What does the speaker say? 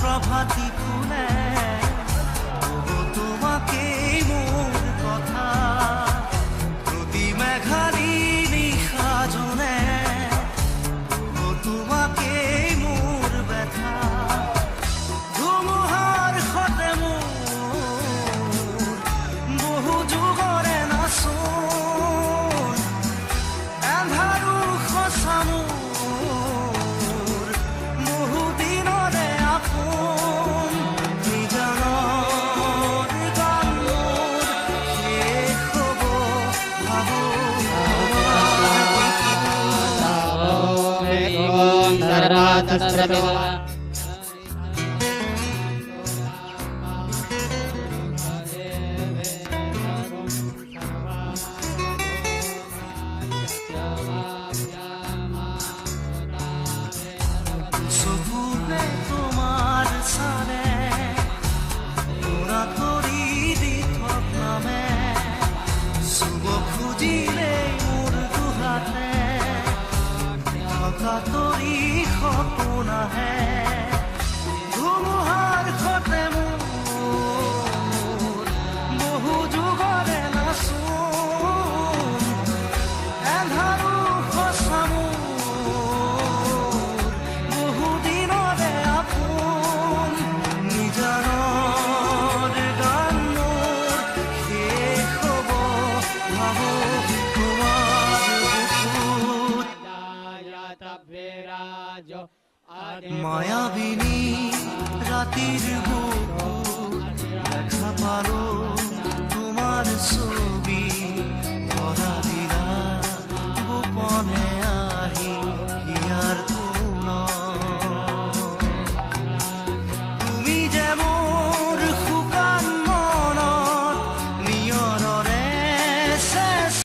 প্ৰভাতী ফুলে তোমাকে মোৰ কথা প্ৰতি মেঘালী নিশা জনে তোমাকে মোৰ ব্যথা ধুমুহাৰ সতে মোৰ বহু যুগৰে নাচোন এন্ধাৰো সঁচা মোৰ বহু দিনৰে আপোন নিজানৰ গান মোৰ শেষ হ'ব ভাবো চকুতে তোমাৰ চালে তোৰা তৰি দি থকামে চুব খুজিলে মোৰ দুহাতে থকা তৰি সপোন আহে ধুমুহাৰ সতে মোৰ বহু যুগৰে নাচোন এন্ধাৰো সঁচা মোৰ বহু দিনৰে আপোন নিজানৰ গান মোৰ শেষ হ'ব ভাবো তোমাৰ বুকুত মায়াবিনী ৰাতিৰ বুকুত দেখা পালো তোমাৰ চকুত